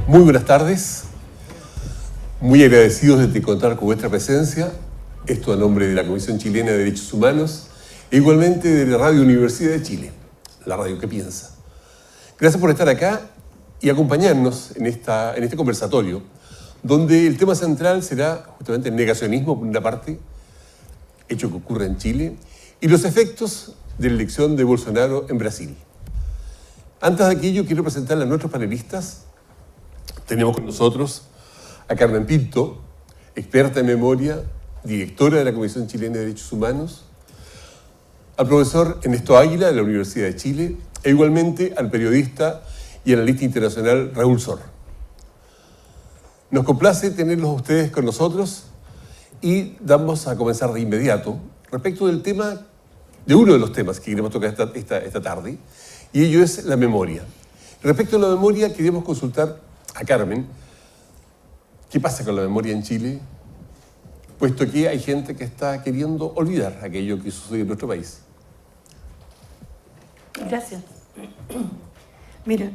Muy buenas tardes, muy agradecidos de contar con vuestra presencia, esto a nombre de la Comisión Chilena de Derechos Humanos e igualmente de la Radio Universidad de Chile, la radio que piensa. Gracias por estar acá y acompañarnos en este conversatorio, donde el tema central será justamente el negacionismo, por una parte, hecho que ocurre en Chile, y los efectos de la elección de Bolsonaro en Brasil. Antes de aquello, quiero presentarle a nuestros panelistas. Tenemos con nosotros a Carmen Pinto, experta en memoria, directora de la Comisión Chilena de Derechos Humanos, al profesor Ernesto Águila de la Universidad de Chile e igualmente al periodista y analista internacional Raúl Sor. Nos complace tenerlos a ustedes con nosotros y vamos a comenzar de inmediato respecto del tema, de uno de los temas que queremos tocar esta tarde, y ello es la memoria. Respecto a la memoria, queremos consultar a Carmen qué pasa con la memoria en Chile, puesto que hay gente que está queriendo olvidar aquello que sucedió en nuestro país. Gracias. Mira,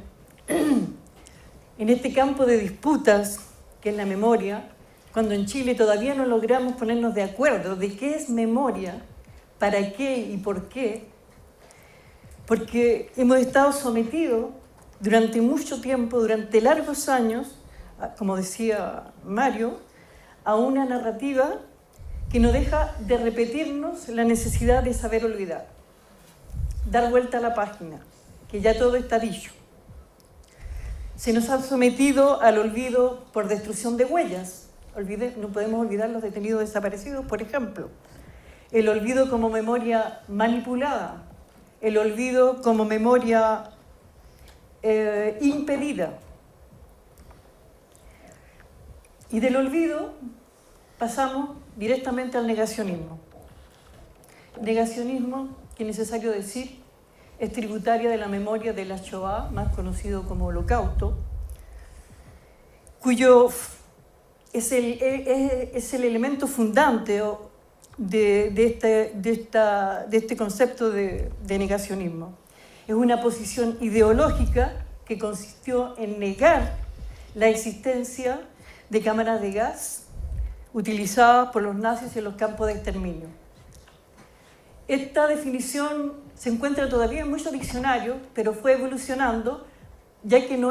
en este campo de disputas, que es la memoria, cuando en Chile todavía no logramos ponernos de acuerdo de qué es memoria, para qué y por qué, porque hemos estado sometidos durante mucho tiempo, durante largos años, como decía Mario, a una narrativa que no deja de repetirnos la necesidad de saber olvidar, dar vuelta a la página, que ya todo está dicho. Se nos ha sometido al olvido por destrucción de huellas. No podemos olvidar los detenidos desaparecidos, por ejemplo. El olvido como memoria manipulada, el olvido como memoria impedida. Y del olvido pasamos directamente al negacionismo. Negacionismo, que es necesario decir, es tributaria de la memoria de la Shoah, más conocido como Holocausto, cuyo es el elemento fundante de este concepto de negacionismo. Es una posición ideológica que consistió en negar la existencia de cámaras de gas utilizadas por los nazis en los campos de exterminio. Esta definición se encuentra todavía en muchos diccionarios, pero fue evolucionando, ya que no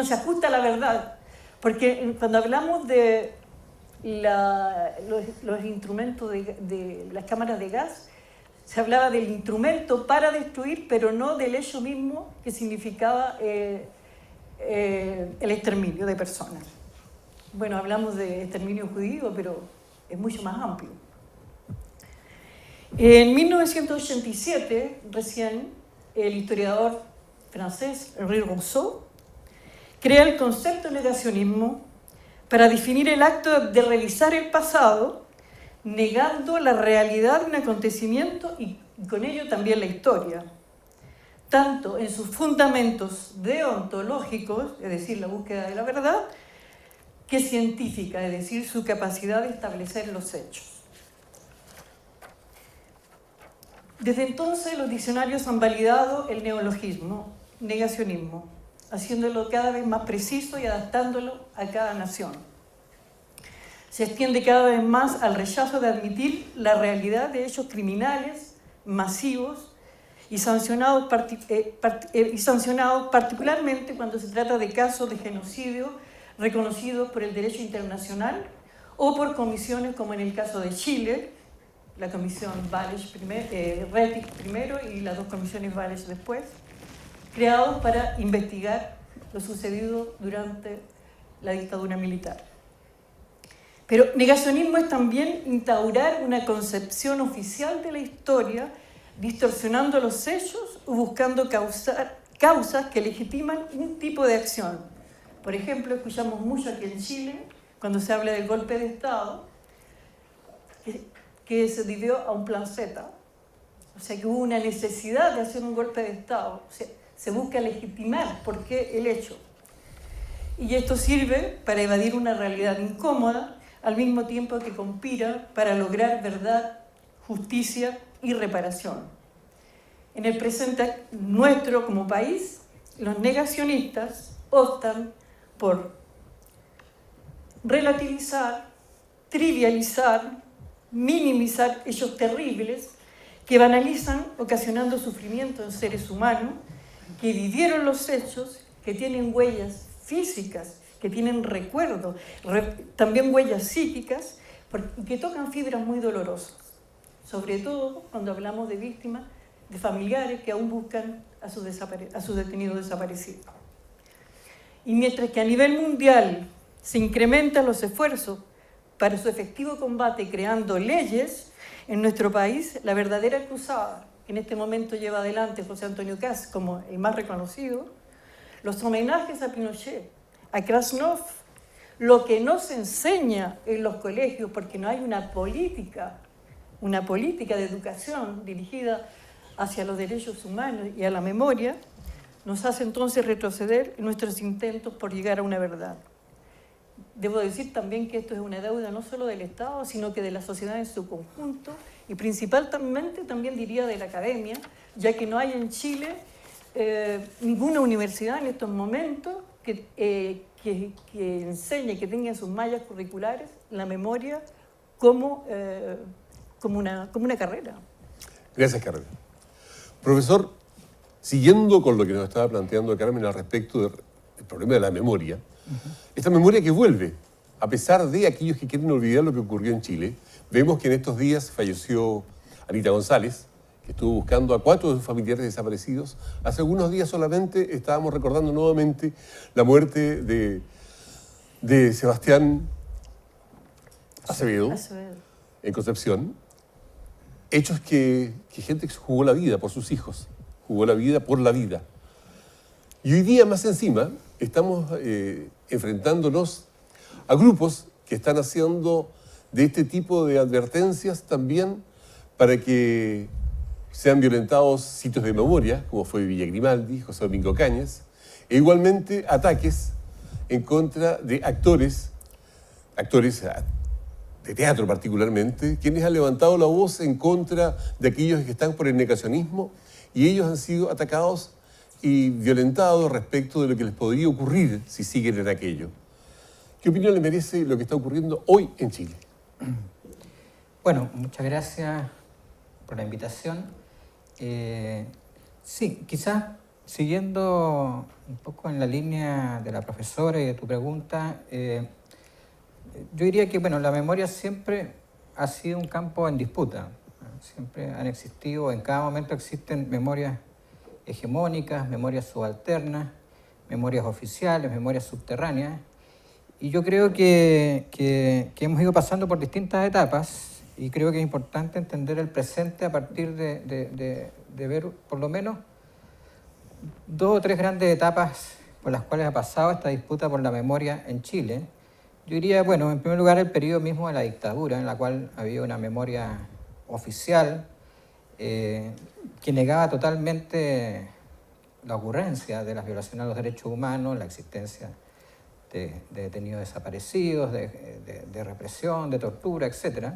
se ajusta a la verdad, porque cuando hablamos de los instrumentos de las cámaras de gas, se hablaba del instrumento para destruir, pero no del hecho mismo que significaba el exterminio de personas. Bueno, hablamos de exterminio judío, pero es mucho más amplio. En 1987, recién, el historiador francés Henri Rousseau crea el concepto de negacionismo para definir el acto de revisar el pasado, negando la realidad de un acontecimiento y con ello también la historia, tanto en sus fundamentos deontológicos, es decir, la búsqueda de la verdad, que científica, es decir, su capacidad de establecer los hechos. Desde entonces los diccionarios han validado el neologismo, negacionismo, haciéndolo cada vez más preciso y adaptándolo a cada nación. Se extiende cada vez más al rechazo de admitir la realidad de hechos criminales, masivos y sancionados particularmente cuando se trata de casos de genocidio reconocidos por el derecho internacional o por comisiones como en el caso de Chile, la comisión Rettig primero y las dos comisiones Walsh después, creados para investigar lo sucedido durante la dictadura militar. Pero negacionismo es también instaurar una concepción oficial de la historia, distorsionando los hechos o buscando causas que legitiman un tipo de acción. Por ejemplo, escuchamos mucho aquí en Chile, cuando se habla del golpe de Estado, que se debió a un plan Z. O sea, que hubo una necesidad de hacer un golpe de Estado. O sea, se busca legitimar por qué el hecho. Y esto sirve para evadir una realidad incómoda, al mismo tiempo que conspira para lograr verdad, justicia y reparación. En el presente nuestro como país, los negacionistas optan por relativizar, trivializar, minimizar hechos terribles que banalizan ocasionando sufrimiento en seres humanos que vivieron los hechos, que tienen huellas físicas, que tienen recuerdos, también huellas psíquicas, que tocan fibras muy dolorosas, sobre todo cuando hablamos de víctimas, de familiares que aún buscan a sus detenidos desaparecidos. Y mientras que a nivel mundial se incrementan los esfuerzos para su efectivo combate creando leyes, en nuestro país la verdadera cruzada que en este momento lleva adelante José Antonio Kast como el más reconocido, los homenajes a Pinochet, a Krasnov, lo que no se enseña en los colegios porque no hay una política de educación dirigida hacia los derechos humanos y a la memoria, nos hace entonces retroceder en nuestros intentos por llegar a una verdad. Debo decir también que esto es una deuda no solo del Estado, sino que de la sociedad en su conjunto y principalmente también diría de la academia, ya que no hay en Chile ninguna universidad en estos momentos que enseñe, que tenga en sus mallas curriculares la memoria como una carrera. Gracias, Carmen. Profesor, siguiendo con lo que nos estaba planteando Carmen al respecto del problema de la memoria, esta memoria que vuelve, a pesar de aquellos que quieren olvidar lo que ocurrió en Chile, vemos que en estos días falleció Anita González, que estuvo buscando a 4 de sus familiares desaparecidos. Hace algunos días solamente estábamos recordando nuevamente la muerte de Sebastián Acevedo en Concepción. Hechos que gente jugó la vida por sus hijos, jugó la vida por la vida. Y hoy día, más encima, estamos enfrentándonos a grupos que están haciendo de este tipo de advertencias también para que sean violentados sitios de memoria, como fue Villa Grimaldi, José Domingo Cañas, e igualmente ataques en contra de actores de teatro particularmente, quienes han levantado la voz en contra de aquellos que están por el negacionismo, y ellos han sido atacados y violentados respecto de lo que les podría ocurrir si siguen en aquello. ¿Qué opinión le merece lo que está ocurriendo hoy en Chile? Bueno, muchas gracias por la invitación. Sí, quizás siguiendo un poco en la línea de la profesora y de tu pregunta, yo diría que la memoria siempre ha sido un campo en disputa. Siempre han existido, en cada momento existen memorias hegemónicas, memorias subalternas, memorias oficiales, memorias subterráneas. Y yo creo que hemos ido pasando por distintas etapas y creo que es importante entender el presente a partir de ver por lo menos 2 o 3 grandes etapas por las cuales ha pasado esta disputa por la memoria en Chile. Yo diría, en primer lugar, el periodo mismo de la dictadura, en la cual había una memoria oficial que negaba totalmente la ocurrencia de las violaciones a los derechos humanos, la existencia de detenidos desaparecidos, de represión, de tortura, etc.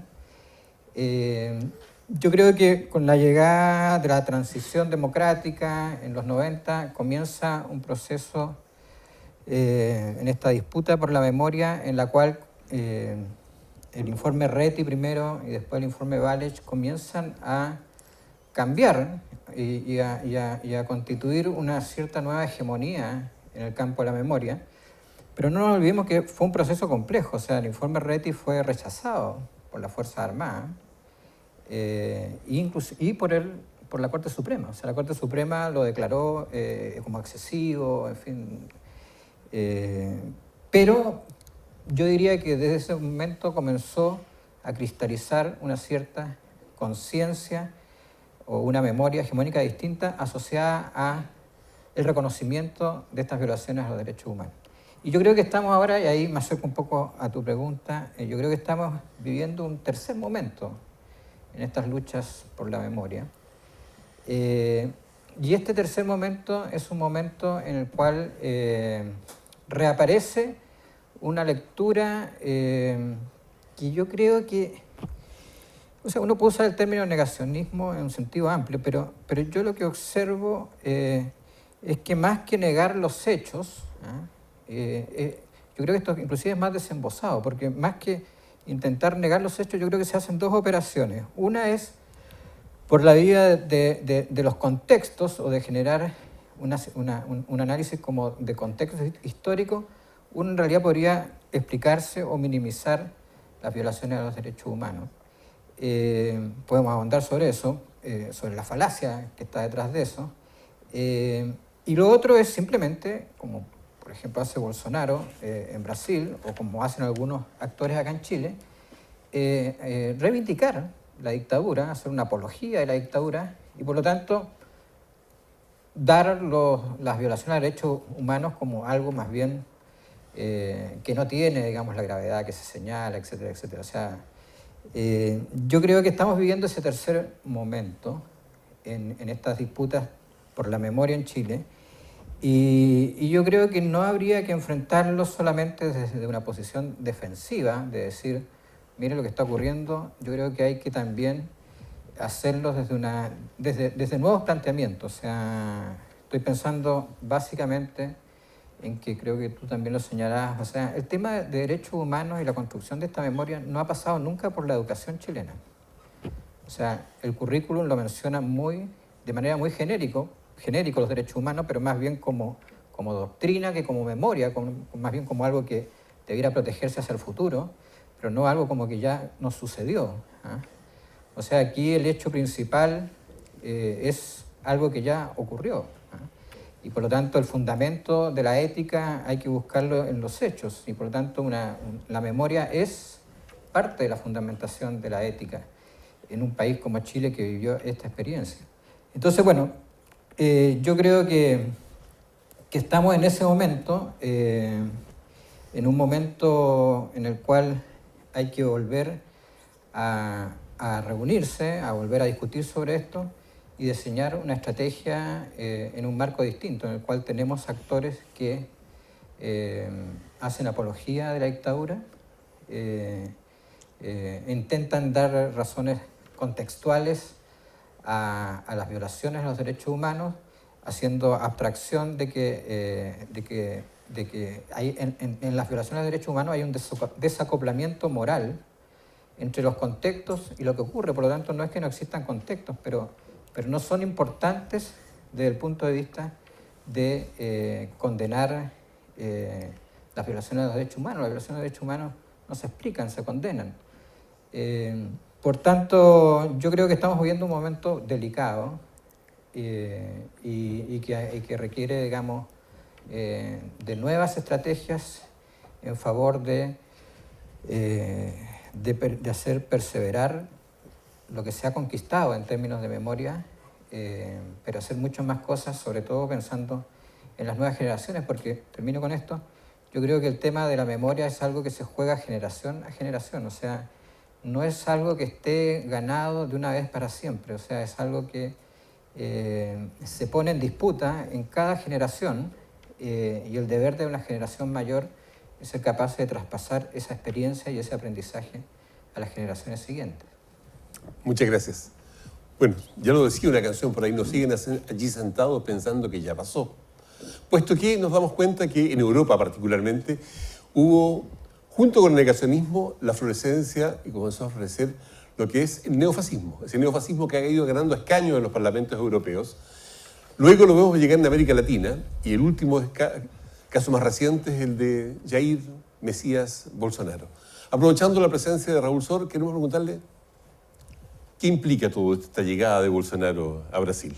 Yo creo que con la llegada de la transición democrática en los 90 comienza un proceso en esta disputa por la memoria en la cual el informe Reti primero y después el informe Walech comienzan a cambiar y a constituir una cierta nueva hegemonía en el campo de la memoria. Pero no nos olvidemos que fue un proceso complejo, o sea, el informe Reti fue rechazado por las Fuerzas Armadas y por la Corte Suprema. O sea, la Corte Suprema lo declaró como excesivo, en fin. Pero yo diría que desde ese momento comenzó a cristalizar una cierta conciencia o una memoria hegemónica distinta asociada a el reconocimiento de estas violaciones a los derechos humanos. Y yo creo que estamos ahora, y ahí me acerco un poco a tu pregunta, yo creo que estamos viviendo un tercer momento en estas luchas por la memoria. Y este tercer momento es un momento en el cual reaparece una lectura que yo creo que O sea, uno puede usar el término negacionismo en un sentido amplio, pero yo lo que observo es que más que negar los hechos, yo creo que esto inclusive es más desembosado, porque más que intentar negar los hechos, yo creo que se hacen dos operaciones. Una es por la vía de los contextos o de generar un análisis como de contexto histórico. Uno en realidad podría explicarse o minimizar las violaciones a los derechos humanos. Podemos ahondar sobre eso, sobre la falacia que está detrás de eso. Y lo otro es simplemente, como por ejemplo hace Bolsonaro en Brasil, o como hacen algunos actores acá en Chile, reivindicar la dictadura, hacer una apología de la dictadura y por lo tanto dar las violaciones a derechos humanos como algo más bien que no tiene, digamos, la gravedad que se señala, etcétera, etcétera. O sea, yo creo que estamos viviendo ese tercer momento en estas disputas por la memoria en Chile y yo creo que no habría que enfrentarlo solamente desde una posición defensiva, de decir, mire lo que está ocurriendo. Yo creo que hay que también hacerlo desde nuevos planteamientos. O sea, estoy pensando básicamente en que creo que tú también lo señalabas. O sea, el tema de derechos humanos y la construcción de esta memoria no ha pasado nunca por la educación chilena. O sea, el currículum lo menciona de manera muy genérico los derechos humanos, pero más bien como doctrina que como memoria, más bien como algo que debiera protegerse hacia el futuro, pero no algo como que ya nos sucedió. O sea, aquí el hecho principal es algo que ya ocurrió. Y por lo tanto el fundamento de la ética hay que buscarlo en los hechos. Y por lo tanto la memoria es parte de la fundamentación de la ética en un país como Chile que vivió esta experiencia. Entonces, bueno, yo creo que estamos en ese momento, en un momento en el cual hay que volver a reunirse, a volver a discutir sobre esto y diseñar una estrategia en un marco distinto, en el cual tenemos actores que hacen apología de la dictadura, intentan dar razones contextuales a las violaciones de los derechos humanos, haciendo abstracción de que hay, en las violaciones de derechos humanos hay un desacoplamiento moral entre los contextos y lo que ocurre. Por lo tanto, no es que no existan contextos, pero no son importantes desde el punto de vista de condenar las violaciones de los derechos humanos. Las violaciones de derechos humanos no se explican, se condenan. Por tanto, yo creo que estamos viviendo un momento delicado y que requiere, digamos, de nuevas estrategias en favor de hacer perseverar lo que se ha conquistado en términos de memoria, pero hacer muchas más cosas, sobre todo pensando en las nuevas generaciones, porque, termino con esto, yo creo que el tema de la memoria es algo que se juega generación a generación, o sea, no es algo que esté ganado de una vez para siempre, o sea, es algo que se pone en disputa en cada generación y el deber de una generación mayor es ser capaz de traspasar esa experiencia y ese aprendizaje a las generaciones siguientes. Muchas gracias. Bueno, ya lo decía una canción por ahí, nos siguen allí sentados pensando que ya pasó. Puesto que nos damos cuenta que en Europa particularmente hubo, junto con el negacionismo, la florescencia y comenzó a florecer lo que es el neofascismo. Ese neofascismo que ha ido ganando escaños en los parlamentos europeos. Luego lo vemos llegar en América Latina y el último caso más reciente es el de Jair Mesías Bolsonaro. Aprovechando la presencia de Raúl Sor, queremos preguntarle ¿qué implica toda esta llegada de Bolsonaro a Brasil?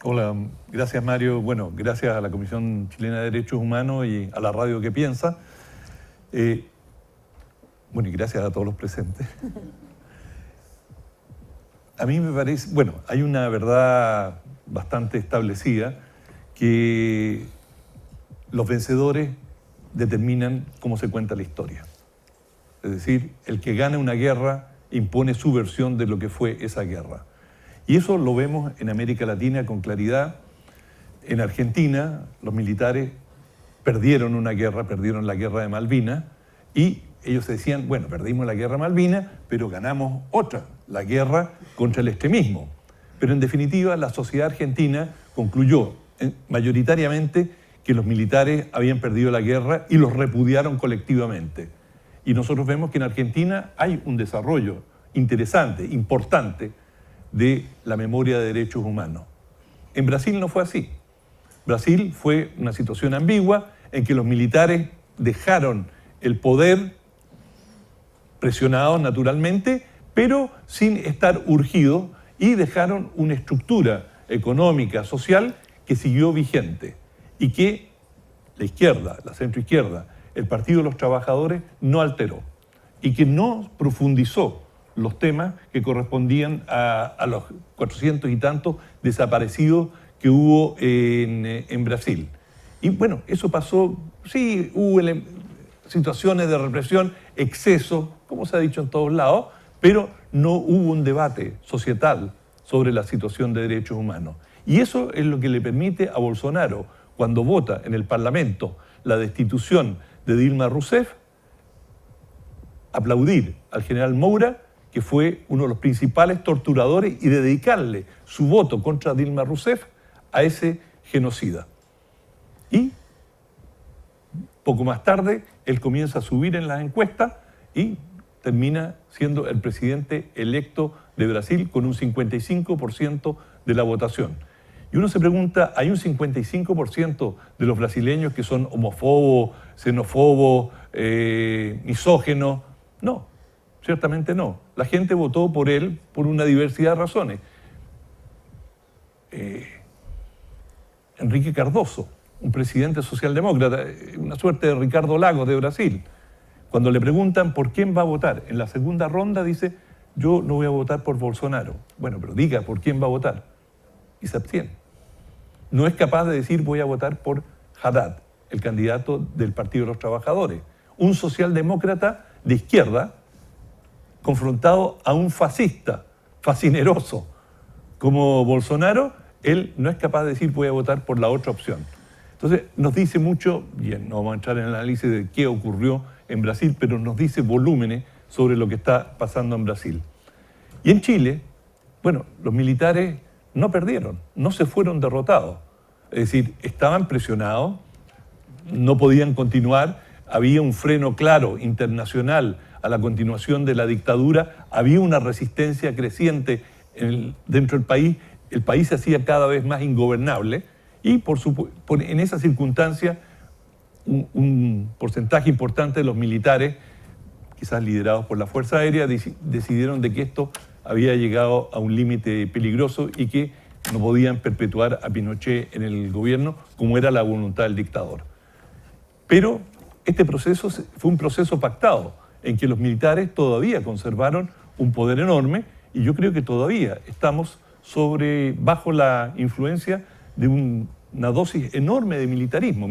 Hola, gracias Mario. Bueno, gracias a la Comisión Chilena de Derechos Humanos y a la radio que piensa. Bueno, y gracias a todos los presentes. A mí me parece, bueno, hay una verdad bastante establecida que los vencedores determinan cómo se cuenta la historia. Es decir, el que gana una guerra impone su versión de lo que fue esa guerra. Y eso lo vemos en América Latina con claridad. En Argentina, los militares perdieron una guerra, perdieron la guerra de Malvinas, y ellos decían, bueno, perdimos la guerra de Malvinas, pero ganamos otra, la guerra contra el extremismo. Pero en definitiva, la sociedad argentina concluyó mayoritariamente que los militares habían perdido la guerra y los repudiaron colectivamente. Y nosotros vemos que en Argentina hay un desarrollo interesante, importante, de la memoria de derechos humanos. En Brasil no fue así. Brasil fue una situación ambigua en que los militares dejaron el poder, presionados naturalmente, pero sin estar urgidos, y dejaron una estructura económica, social, que siguió vigente y que la izquierda, la centroizquierda, el Partido de los Trabajadores no alteró y que no profundizó los temas que correspondían a los 400 y tantos desaparecidos que hubo en Brasil. Y bueno, eso pasó, sí, hubo situaciones de represión, excesos, como se ha dicho en todos lados, pero no hubo un debate societal sobre la situación de derechos humanos. Y eso es lo que le permite a Bolsonaro, cuando vota en el Parlamento la destitución de Dilma Rousseff, aplaudir al general Moura, que fue uno de los principales torturadores, y dedicarle su voto contra Dilma Rousseff a ese genocida. Y poco más tarde, él comienza a subir en las encuestas y termina siendo el presidente electo de Brasil con un 55% de la votación. Y uno se pregunta, ¿hay un 55% de los brasileños que son homófobos, xenófobos, misógenos? No, ciertamente no. La gente votó por él por una diversidad de razones. Enrique Cardoso, un presidente socialdemócrata, una suerte de Ricardo Lagos de Brasil, cuando le preguntan por quién va a votar, en la segunda ronda dice, yo no voy a votar por Bolsonaro. Bueno, pero diga por quién va a votar. Y se abstiene. No es capaz de decir voy a votar por Haddad, el candidato del Partido de los Trabajadores, un socialdemócrata de izquierda confrontado a un fascista, fascineroso como Bolsonaro. Él no es capaz de decir voy a votar por la otra opción. Entonces nos dice mucho, bien, no vamos a entrar en el análisis de qué ocurrió en Brasil, pero nos dice volúmenes sobre lo que está pasando en Brasil. Y en Chile, bueno, los militares no perdieron, no se fueron derrotados. Es decir, estaban presionados, no podían continuar, había un freno claro internacional a la continuación de la dictadura, había una resistencia creciente dentro del país, el país se hacía cada vez más ingobernable y en esa circunstancia un porcentaje importante de los militares, quizás liderados por la Fuerza Aérea, decidieron de que esto había llegado a un límite peligroso y que no podían perpetuar a Pinochet en el gobierno como era la voluntad del dictador. Pero este proceso fue un proceso pactado, en que los militares todavía conservaron un poder enorme y yo creo que todavía estamos bajo la influencia de una dosis enorme de militarismo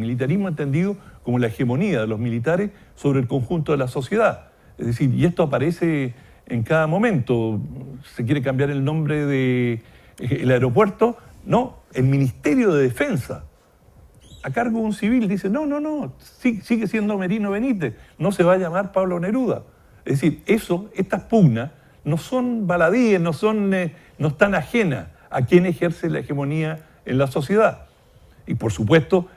entendido como la hegemonía de los militares sobre el conjunto de la sociedad. Es decir, y esto aparece en cada momento. Se quiere cambiar el nombre del aeropuerto, no, el Ministerio de Defensa, a cargo de un civil, dice, no, sigue siendo Merino Benítez, no se va a llamar Pablo Neruda. Es decir, estas pugnas no son baladíes, no están ajenas a quien ejerce la hegemonía en la sociedad. Y por supuesto,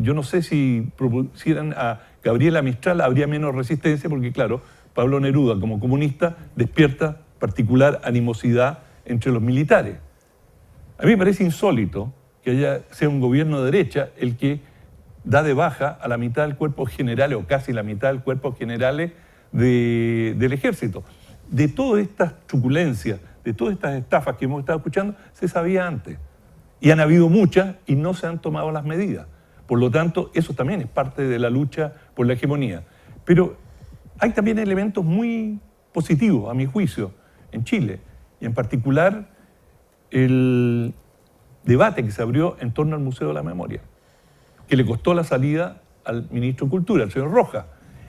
yo no sé si propusieran a Gabriela Mistral, habría menos resistencia, porque claro, Pablo Neruda como comunista despierta particular animosidad entre los militares. A mí me parece insólito que sea un gobierno de derecha el que da de baja a la mitad del cuerpo general, o casi la mitad del cuerpo general del ejército. De todas estas truculencias, de todas estas estafas que hemos estado escuchando, se sabía antes. Y han habido muchas y no se han tomado las medidas. Por lo tanto, eso también es parte de la lucha por la hegemonía. Pero hay también elementos muy positivos, a mi juicio, en Chile. Y en particular, el debate que se abrió en torno al Museo de la Memoria, que le costó la salida al ministro de Cultura, al señor Rojas.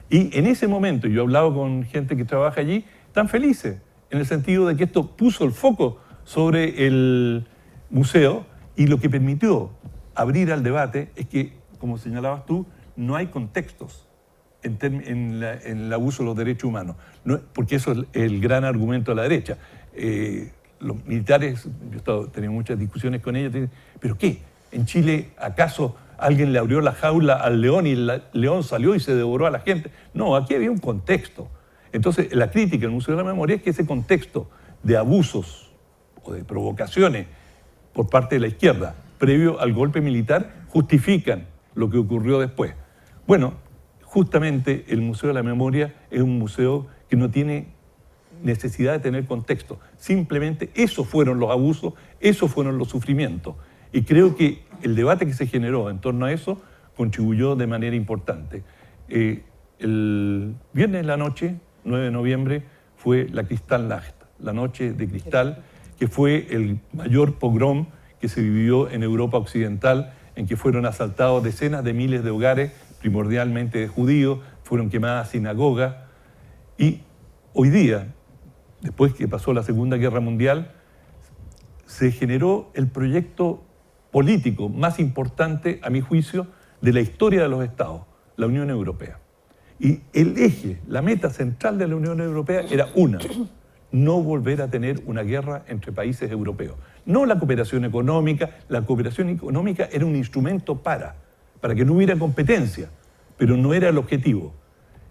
Y en ese momento, yo he hablado con gente que trabaja allí, están felices, en el sentido de que esto puso el foco sobre el museo y lo que permitió abrir al debate es que, como señalabas tú, no hay contextos. en el abuso de los derechos humanos, no, porque eso es el gran argumento de la derecha. Los militares, yo he tenido muchas discusiones con ellos, ¿pero qué? ¿En Chile acaso alguien le abrió la jaula al león y el león salió y se devoró a la gente? No, aquí había un contexto. Entonces, la crítica del Museo de la Memoria es que ese contexto de abusos o de provocaciones por parte de la izquierda previo al golpe militar justifican lo que ocurrió después. Bueno, justamente el Museo de la Memoria es un museo que no tiene necesidad de tener contexto. Simplemente esos fueron los abusos, esos fueron los sufrimientos. Y creo que el debate que se generó en torno a eso contribuyó de manera importante. El viernes en la noche, 9 de noviembre, fue la Kristallnacht, la noche de cristal, que fue el mayor pogrom que se vivió en Europa occidental, en que fueron asaltados decenas de miles de hogares, primordialmente de judíos, fueron quemadas sinagogas. Y hoy día, después que pasó la Segunda Guerra Mundial, se generó el proyecto político más importante, a mi juicio, de la historia de los Estados, la Unión Europea. Y el eje, la meta central de la Unión Europea era una: no volver a tener una guerra entre países europeos. No la cooperación económica era un instrumento para que no hubiera competencia, pero no era el objetivo.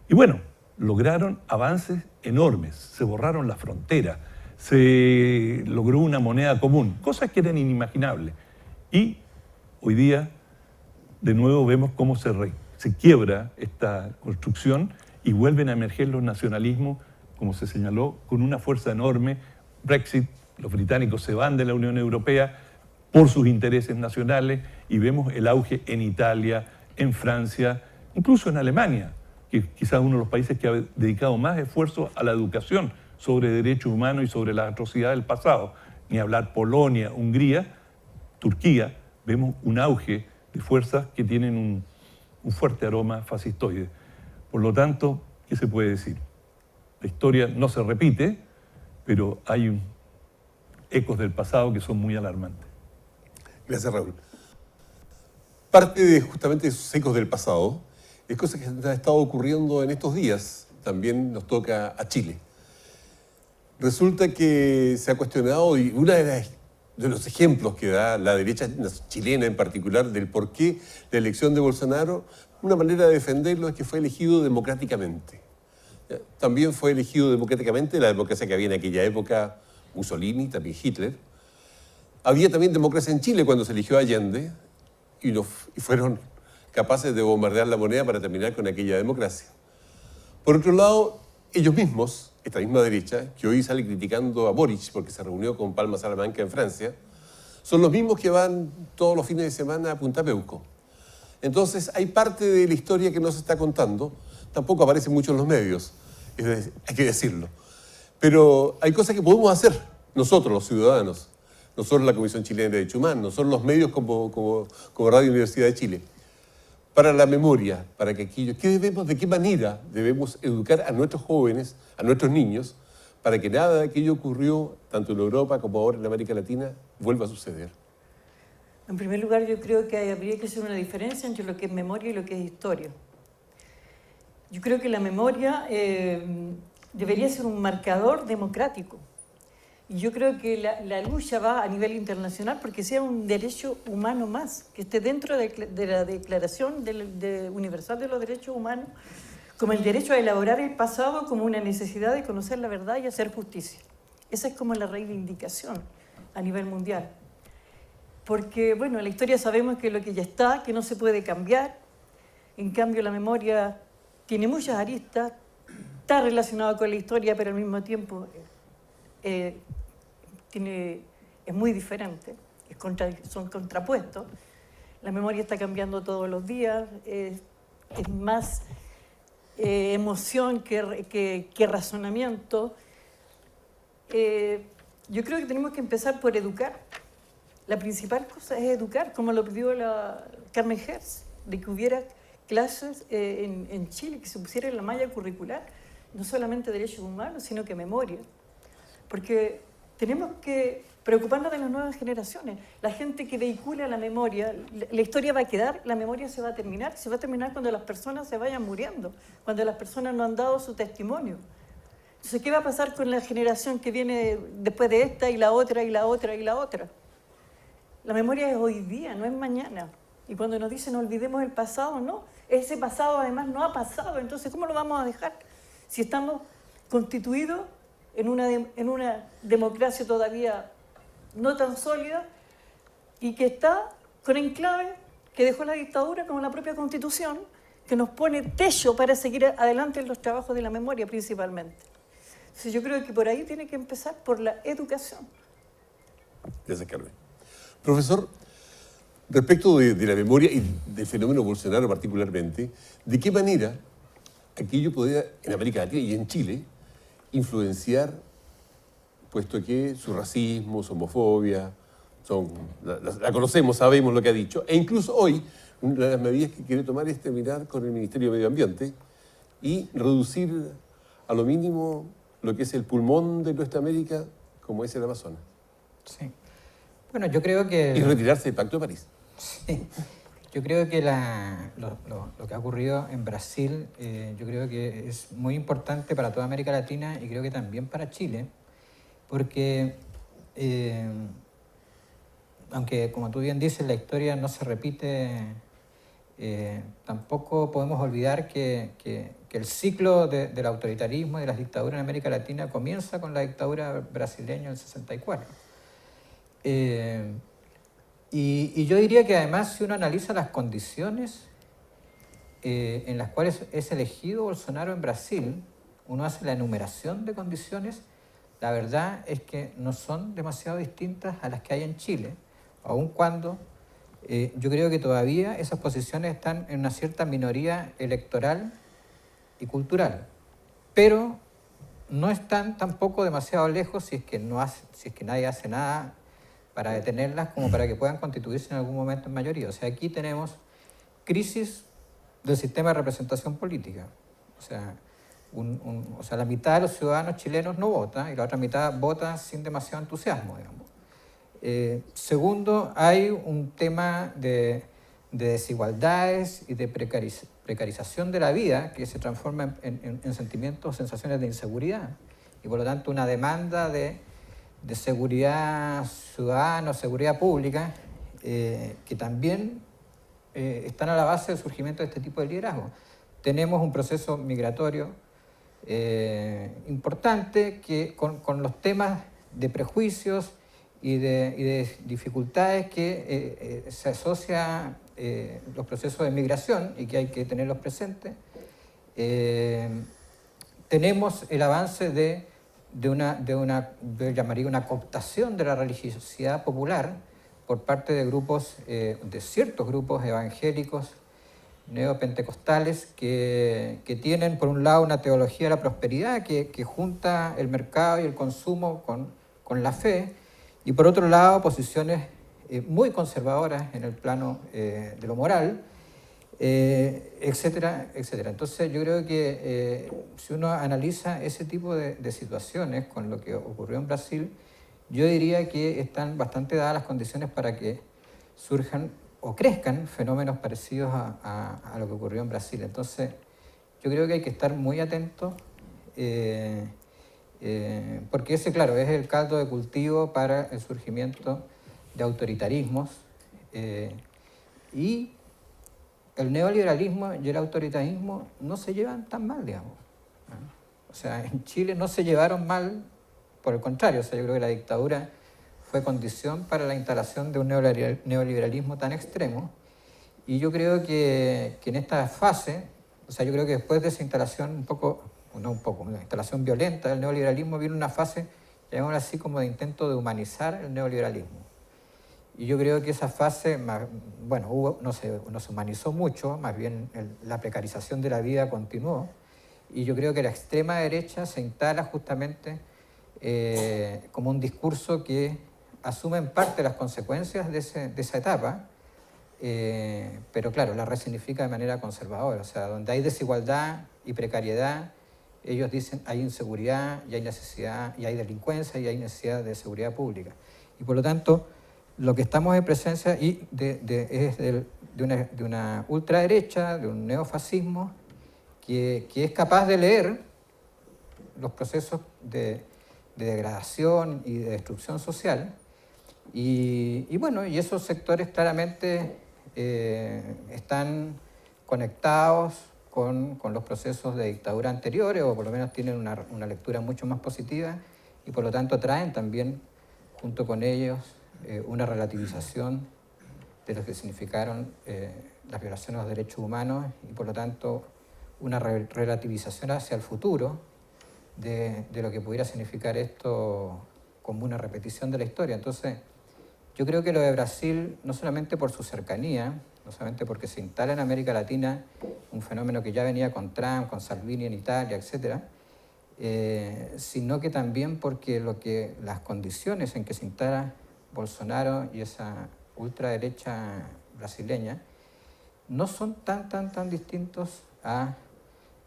Y bueno, lograron avances enormes, se borraron las fronteras, se logró una moneda común, cosas que eran inimaginables. Y hoy día, de nuevo, vemos cómo se quiebra esta construcción y vuelven a emerger los nacionalismos, como se señaló, con una fuerza enorme. Brexit, los británicos se van de la Unión Europea por sus intereses nacionales y vemos el auge en Italia, en Francia, incluso en Alemania, que quizás uno de los países que ha dedicado más esfuerzo a la educación sobre derechos humanos y sobre la atrocidad del pasado. Ni hablar Polonia, Hungría, Turquía, vemos un auge de fuerzas que tienen un fuerte aroma fascistoide. Por lo tanto, ¿qué se puede decir? La historia no se repite, pero hay ecos del pasado que son muy alarmantes. Gracias, Raúl. Parte de justamente esos ecos del pasado es cosas que han estado ocurriendo en estos días. También nos toca a Chile. Resulta que se ha cuestionado, y uno de los ejemplos que da la derecha chilena en particular del por qué la elección de Bolsonaro, una manera de defenderlo es que fue elegido democráticamente. También fue elegido democráticamente la democracia que había en aquella época, Mussolini, también Hitler. Había también democracia en Chile cuando se eligió a Allende y fueron capaces de bombardear la moneda para terminar con aquella democracia. Por otro lado, ellos mismos, esta misma derecha, que hoy sale criticando a Boric porque se reunió con Palma Salamanca en Francia, son los mismos que van todos los fines de semana a Punta Peuco. Entonces, hay parte de la historia que no se está contando, tampoco aparece mucho en los medios, hay que decirlo. Pero hay cosas que podemos hacer nosotros, los ciudadanos, nosotros la Comisión Chilena de Derechos Humanos, nosotros los medios como Radio Universidad de Chile, para la memoria, para que aquellos, ¿de qué manera debemos educar a nuestros jóvenes, a nuestros niños, para que nada de aquello ocurrió, tanto en Europa como ahora en América Latina, vuelva a suceder? En primer lugar, yo creo que habría que hacer una diferencia entre lo que es memoria y lo que es historia. Yo creo que la memoria debería ser un marcador democrático. Y yo creo que la lucha va a nivel internacional porque sea un derecho humano más, que esté dentro de la Declaración Universal de los Derechos Humanos, como el derecho a elaborar el pasado como una necesidad de conocer la verdad y hacer justicia. Esa es como la reivindicación a nivel mundial. Porque, bueno, la historia sabemos que es lo que ya está, que no se puede cambiar. En cambio, la memoria tiene muchas aristas, está relacionada con la historia, pero al mismo tiempo es muy diferente, son contrapuestos. La memoria está cambiando todos los días, es más emoción que razonamiento. Yo creo que tenemos que empezar por educar. La principal cosa es educar, como lo pidió la Carmen Hertz, de que hubiera clases en Chile, que se pusiera en la malla curricular, no solamente derechos humanos, sino que memoria. Porque tenemos que preocuparnos de las nuevas generaciones. La gente que vehicula la memoria, la historia va a quedar, la memoria se va a terminar cuando las personas se vayan muriendo, cuando las personas no han dado su testimonio. Entonces, ¿qué va a pasar con la generación que viene después de esta y la otra y la otra y la otra? La memoria es hoy día, no es mañana. Y cuando nos dicen olvidemos el pasado, no. Ese pasado además no ha pasado, entonces ¿cómo lo vamos a dejar? Si estamos constituidos en una democracia todavía no tan sólida y que está con enclave que dejó la dictadura como la propia Constitución, que nos pone techo para seguir adelante en los trabajos de la memoria principalmente. Entonces yo creo que por ahí tiene que empezar por la educación. Gracias, Carmen. Profesor, respecto de la memoria y del fenómeno Bolsonaro particularmente, ¿de qué manera aquello podría, en América Latina y en Chile, influenciar, puesto que su racismo, su homofobia, la conocemos, sabemos lo que ha dicho, e incluso hoy, una de las medidas que quiere tomar es terminar con el Ministerio de Medio Ambiente y reducir a lo mínimo lo que es el pulmón de nuestra América, como es el Amazonas? Sí. Bueno, yo creo que... Y retirarse del Pacto de París. Sí. Yo creo que lo que ha ocurrido en Brasil, yo creo que es muy importante para toda América Latina y creo que también para Chile, porque aunque, como tú bien dices, la historia no se repite, tampoco podemos olvidar que el ciclo del autoritarismo y de las dictaduras en América Latina comienza con la dictadura brasileña del 64. Y yo diría que además, si uno analiza las condiciones en las cuales es elegido Bolsonaro en Brasil, uno hace la enumeración de condiciones, la verdad es que no son demasiado distintas a las que hay en Chile, aun cuando yo creo que todavía esas posiciones están en una cierta minoría electoral y cultural, pero no están tampoco demasiado lejos si es que nadie hace nada para detenerlas como para que puedan constituirse en algún momento en mayoría. O sea, aquí tenemos crisis del sistema de representación política. O sea, la mitad de los ciudadanos chilenos no vota y la otra mitad vota sin demasiado entusiasmo, digamos. Segundo, hay un tema de desigualdades y de precarización de la vida que se transforma en sentimientos, sensaciones de inseguridad y por lo tanto una demanda de seguridad ciudadana, seguridad pública, que también están a la base del surgimiento de este tipo de liderazgo. Tenemos un proceso migratorio importante que con los temas de prejuicios y de dificultades que se asocia los procesos de migración y que hay que tenerlos presentes. Tenemos el avance yo llamaría una cooptación de la religiosidad popular por parte de de ciertos grupos evangélicos neopentecostales que tienen por un lado una teología de la prosperidad que junta el mercado y el consumo con la fe y por otro lado posiciones muy conservadoras en el plano de lo moral, etcétera, etcétera. Entonces yo creo que si uno analiza ese tipo de situaciones con lo que ocurrió en Brasil, yo diría que están bastante dadas las condiciones para que surjan o crezcan fenómenos parecidos a lo que ocurrió en Brasil. Entonces yo creo que hay que estar muy atentos porque ese, claro, es el caldo de cultivo para el surgimiento de autoritarismos y el neoliberalismo y el autoritarismo no se llevan tan mal, digamos. O sea, en Chile no se llevaron mal, por el contrario, o sea, yo creo que la dictadura fue condición para la instalación de un neoliberalismo tan extremo y yo creo que en esta fase, o sea, yo creo que después de esa instalación una instalación violenta del neoliberalismo viene una fase, llamémosla así, como de intento de humanizar el neoliberalismo. Y yo creo que esa fase, no se humanizó mucho, más bien la precarización de la vida continuó. Y yo creo que la extrema derecha se instala justamente como un discurso que asume en parte las consecuencias de esa etapa, pero claro, la resignifica de manera conservadora. O sea, donde hay desigualdad y precariedad, ellos dicen hay inseguridad y hay necesidad, y hay delincuencia y hay necesidad de seguridad pública. Y por lo tanto, lo que estamos en presencia es de una ultraderecha, de un neofascismo, que es capaz de leer los procesos de degradación y de destrucción social. Y bueno, y esos sectores claramente están conectados con los procesos de dictadura anteriores, o por lo menos tienen una lectura mucho más positiva, y por lo tanto traen también, junto con ellos, una relativización de lo que significaron las violaciones a los derechos humanos, y por lo tanto una relativización hacia el futuro de lo que pudiera significar esto como una repetición de la historia. Entonces, yo creo que lo de Brasil, no solamente por su cercanía, no solamente porque se instala en América Latina, un fenómeno que ya venía con Trump, con Salvini en Italia, etc., sino que también porque las condiciones en que se instala Bolsonaro y esa ultraderecha brasileña no son tan distintos a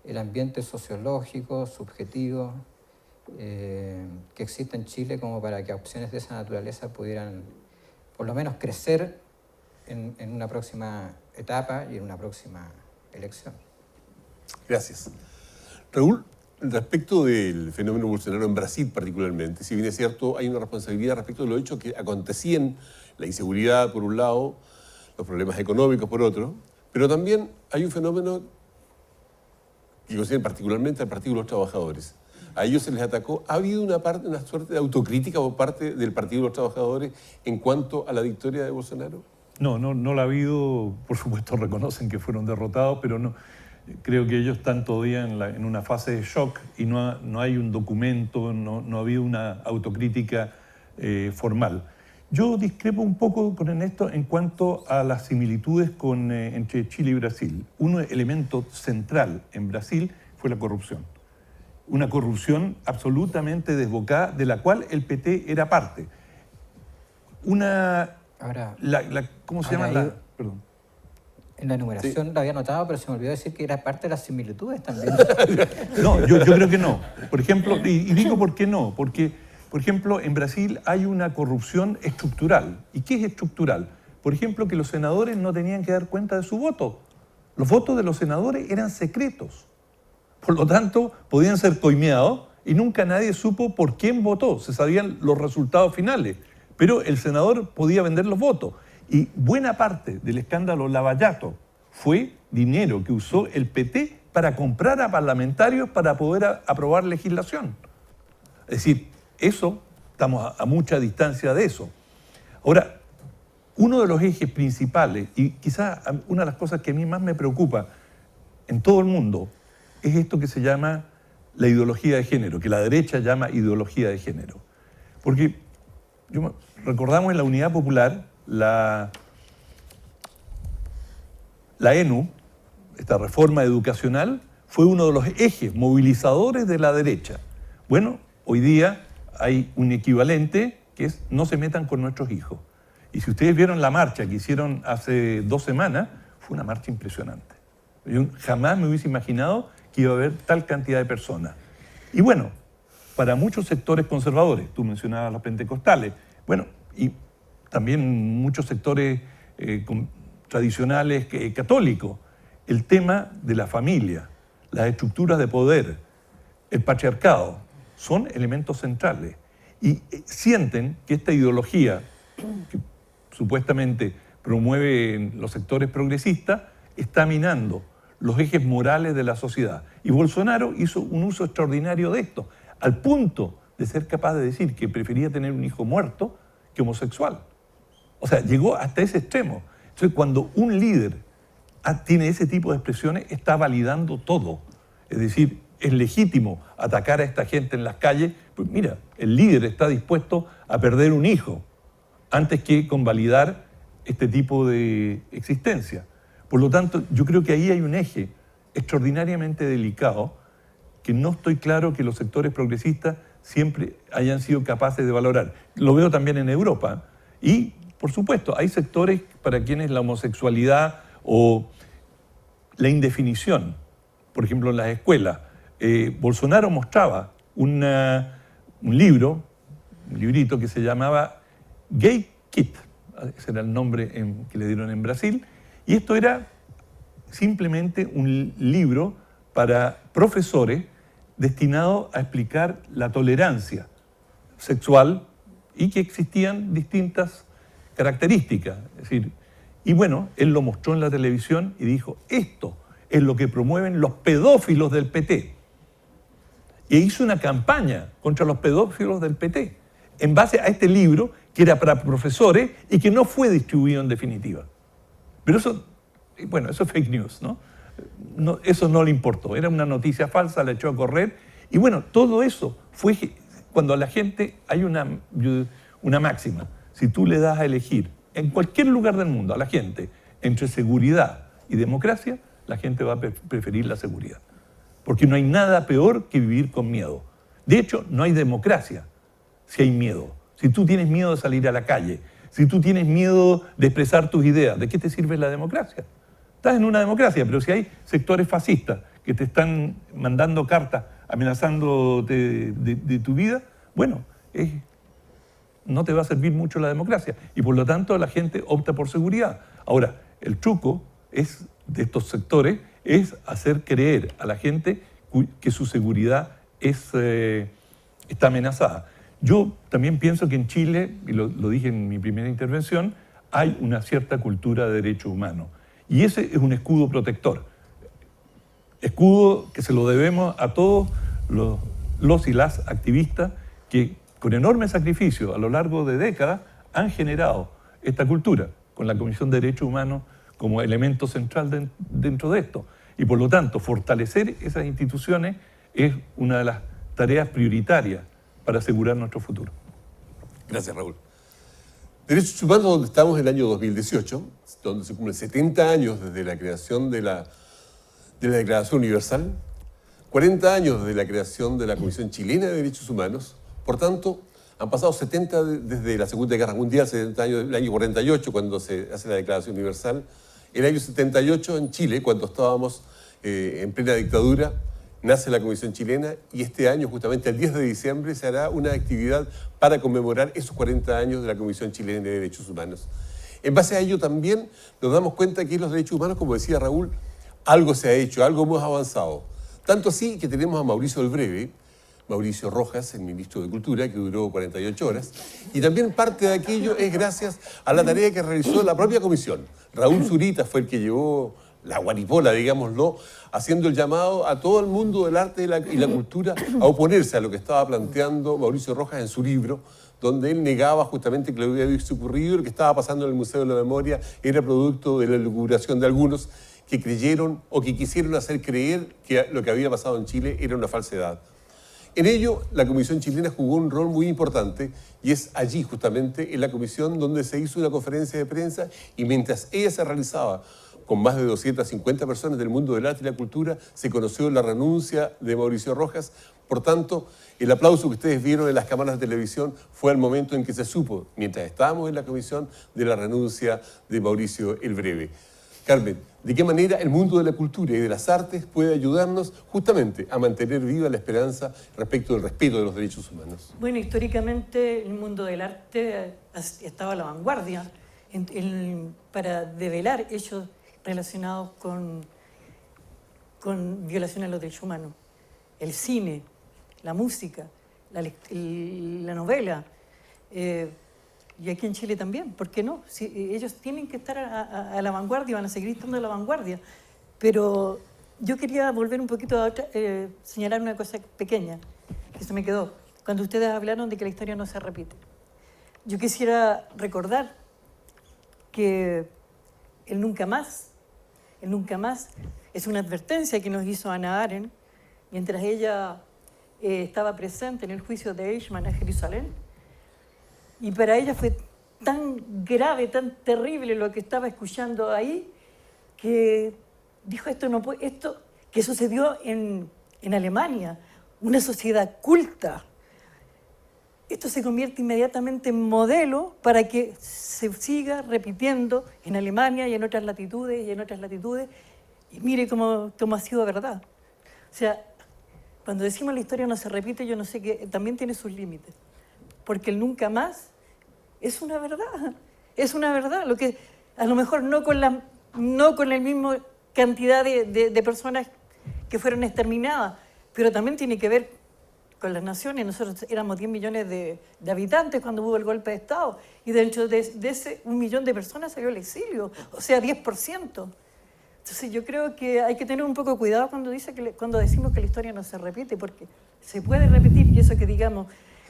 el ambiente sociológico, subjetivo, que existe en Chile, como para que opciones de esa naturaleza pudieran por lo menos crecer en una próxima etapa y en una próxima elección. Gracias. Raúl, respecto del fenómeno Bolsonaro en Brasil particularmente, si bien es cierto, hay una responsabilidad respecto de los hechos que acontecían, la inseguridad por un lado, los problemas económicos por otro, pero también hay un fenómeno que concierne particularmente al Partido de los Trabajadores. A ellos se les atacó. ¿Ha habido una suerte de autocrítica por parte del Partido de los Trabajadores en cuanto a la victoria de Bolsonaro? No la ha habido. Por supuesto reconocen que fueron derrotados, pero no. Creo que ellos están todavía en una fase de shock y no hay un documento, no ha habido una autocrítica formal. Yo discrepo un poco con Ernesto en cuanto a las similitudes entre Chile y Brasil. Un elemento central en Brasil fue la corrupción. Una corrupción absolutamente desbocada, de la cual el PT era parte. ¿Cómo se llama? Perdón. En la enumeración sí. Lo había notado, pero se me olvidó decir que era parte de las similitudes también. No, yo creo que no. Por ejemplo, y digo por qué no, porque, por ejemplo, en Brasil hay una corrupción estructural. ¿Y qué es estructural? Por ejemplo, que los senadores no tenían que dar cuenta de su voto. Los votos de los senadores eran secretos. Por lo tanto, podían ser coimeados y nunca nadie supo por quién votó. Se sabían los resultados finales, pero el senador podía vender los votos. Y buena parte del escándalo Lavallato fue dinero que usó el PT para comprar a parlamentarios para poder aprobar legislación. Es decir, eso, estamos a mucha distancia de eso. Ahora, uno de los ejes principales, y quizás una de las cosas que a mí más me preocupa en todo el mundo, es esto que se llama la ideología de género, que la derecha llama ideología de género. Porque recordamos en la Unidad Popular, la ENU, esta reforma educacional, fue uno de los ejes movilizadores de la derecha. Bueno, hoy día hay un equivalente que es no se metan con nuestros hijos. Y si ustedes vieron la marcha que hicieron hace 2 semanas, fue una marcha impresionante. Yo jamás me hubiese imaginado que iba a haber tal cantidad de personas. Y bueno, para muchos sectores conservadores, tú mencionabas los pentecostales, bueno, y también muchos sectores tradicionales católicos, el tema de la familia, las estructuras de poder, el patriarcado, son elementos centrales. Y sienten que esta ideología, que supuestamente promueven los sectores progresistas, está minando los ejes morales de la sociedad. Y Bolsonaro hizo un uso extraordinario de esto, al punto de ser capaz de decir que prefería tener un hijo muerto que homosexual. O sea, llegó hasta ese extremo. Entonces, cuando un líder tiene ese tipo de expresiones, está validando todo. Es decir, es legítimo atacar a esta gente en las calles. Pues mira, el líder está dispuesto a perder un hijo antes que convalidar este tipo de existencia. Por lo tanto, yo creo que ahí hay un eje extraordinariamente delicado que no estoy claro que los sectores progresistas siempre hayan sido capaces de valorar. Lo veo también en Europa. Y, por supuesto, hay sectores para quienes la homosexualidad o la indefinición, por ejemplo, en las escuelas. Bolsonaro mostraba un librito que se llamaba Gay Kit, ese era el nombre que le dieron en Brasil, y esto era simplemente un libro para profesores destinado a explicar la tolerancia sexual y que existían distintas características. Es decir, y bueno, él lo mostró en la televisión y dijo, esto es lo que promueven los pedófilos del PT. Y hizo una campaña contra los pedófilos del PT en base a este libro que era para profesores y que no fue distribuido en definitiva. Pero eso, bueno, eso es fake news, ¿no? Eso no le importó, era una noticia falsa, la echó a correr. Y bueno, todo eso fue cuando a la gente hay una máxima. Si tú le das a elegir en cualquier lugar del mundo a la gente entre seguridad y democracia, la gente va a preferir la seguridad. Porque no hay nada peor que vivir con miedo. De hecho, no hay democracia si hay miedo. Si tú tienes miedo de salir a la calle, si tú tienes miedo de expresar tus ideas, ¿de qué te sirve la democracia? Estás en una democracia, pero si hay sectores fascistas que te están mandando cartas amenazándote de tu vida, bueno, no te va a servir mucho la democracia. Y por lo tanto la gente opta por seguridad. Ahora, el truco de estos sectores es hacer creer a la gente que su seguridad está amenazada. Yo también pienso que en Chile, y lo dije en mi primera intervención, hay una cierta cultura de derechos humanos. Y ese es un escudo protector. Escudo que se lo debemos a todos los y las activistas que con enorme sacrificio a lo largo de décadas han generado esta cultura, con la Comisión de Derechos Humanos como elemento central dentro de esto. Y por lo tanto, fortalecer esas instituciones es una de las tareas prioritarias para asegurar nuestro futuro. Gracias, Raúl. Derechos Humanos, donde estamos en el año 2018, donde se cumplen 70 años desde la creación de la Declaración Universal, 40 años desde la creación de la Comisión Chilena de Derechos Humanos. Por tanto, han pasado 70 desde la Segunda Guerra Mundial, 70 años, el año 48, cuando se hace la Declaración Universal, el año 78 en Chile, cuando estábamos en plena dictadura, nace la Comisión Chilena, y este año, justamente el 10 de diciembre, se hará una actividad para conmemorar esos 40 años de la Comisión Chilena de Derechos Humanos. En base a ello también nos damos cuenta que en los derechos humanos, como decía Raúl, algo se ha hecho, algo hemos avanzado. Tanto así que tenemos a Mauricio el Breve, Mauricio Rojas, el ministro de Cultura, que duró 48 horas, y también parte de aquello es gracias a la tarea que realizó la propia comisión. Raúl Zurita fue el que llevó la guaripola, digámoslo, haciendo el llamado a todo el mundo del arte y la cultura a oponerse a lo que estaba planteando Mauricio Rojas en su libro, donde él negaba justamente que lo que había ocurrido, lo que estaba pasando en el Museo de la Memoria era producto de la elucubración de algunos que creyeron o que quisieron hacer creer que lo que había pasado en Chile era una falsedad. En ello, la Comisión Chilena jugó un rol muy importante, y es allí justamente en la comisión donde se hizo una conferencia de prensa, y mientras ella se realizaba con más de 250 personas del mundo del arte y la cultura, se conoció la renuncia de Mauricio Rojas. Por tanto, el aplauso que ustedes vieron en las cámaras de televisión fue el momento en que se supo, mientras estábamos en la comisión, de la renuncia de Mauricio el Breve. Carmen, ¿de qué manera el mundo de la cultura y de las artes puede ayudarnos justamente a mantener viva la esperanza respecto del respeto de los derechos humanos? Bueno, históricamente el mundo del arte estaba a la vanguardia para develar hechos relacionados con violación a los derechos humanos. El cine, la música, la novela, y aquí en Chile también, ¿por qué no? Si, ellos tienen que estar a la vanguardia, van a seguir estando a la vanguardia. Pero yo quería volver un poquito a señalar una cosa pequeña, que se me quedó, cuando ustedes hablaron de que la historia no se repite. Yo quisiera recordar que el nunca más es una advertencia que nos hizo Hannah Arendt mientras ella estaba presente en el juicio de Eichmann en Jerusalén. Y para ella fue tan grave, tan terrible lo que estaba escuchando ahí, que dijo, esto que sucedió en Alemania, una sociedad culta, esto se convierte inmediatamente en modelo para que se siga repitiendo en Alemania y en otras latitudes y en otras latitudes. Y mire cómo ha sido verdad. O sea, cuando decimos la historia no se repite, yo no sé, que también tiene sus límites. Porque el nunca más es una verdad. Es una verdad. Lo que, a lo mejor no con la misma cantidad de personas que fueron exterminadas, pero también tiene que ver con las naciones. Nosotros éramos 10 millones de habitantes cuando hubo el golpe de Estado, y dentro de ese 1 millón de personas salió al exilio, o sea, 10%. Entonces yo creo que hay que tener un poco de cuidado cuando decimos que la historia no se repite, porque se puede repetir, y eso que digamos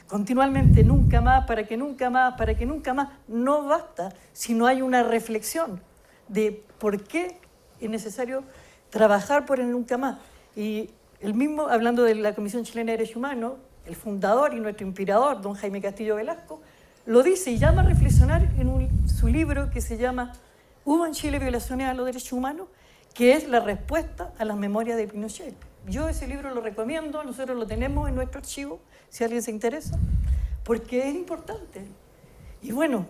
continuamente nunca más, para que nunca más, para que nunca más, no basta si no hay una reflexión de por qué es necesario trabajar por el nunca más. Y el mismo, hablando de la Comisión Chilena de Derechos Humanos, el fundador y nuestro inspirador, don Jaime Castillo Velasco, lo dice y llama a reflexionar en su libro que se llama ¿Hubo en Chile violaciones a los derechos humanos?, que es la respuesta a las memorias de Pinochet. Yo ese libro lo recomiendo, nosotros lo tenemos en nuestro archivo, si alguien se interesa, porque es importante. Y bueno,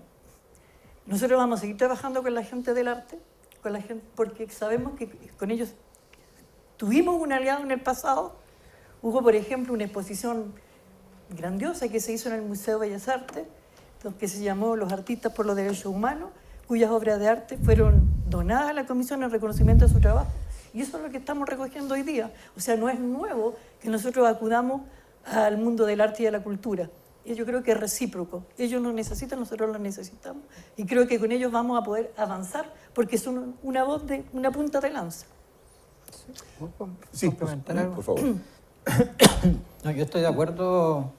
nosotros vamos a seguir trabajando con la gente del arte, con la gente, porque sabemos que con ellos tuvimos un aliado en el pasado. Hubo, por ejemplo, una exposición grandiosa que se hizo en el Museo de Bellas Artes, que se llamó Los Artistas por los Derechos Humanos, cuyas obras de arte fueron donadas a la Comisión en reconocimiento de su trabajo. Y eso es lo que estamos recogiendo hoy día. O sea, no es nuevo que nosotros acudamos al mundo del arte y de la cultura. Y yo creo que es recíproco. Ellos nos necesitan, nosotros los necesitamos. Y creo que con ellos vamos a poder avanzar, porque son una voz de una punta de lanza. Sí, ¿Complementar algo? por favor. No, yo estoy de acuerdo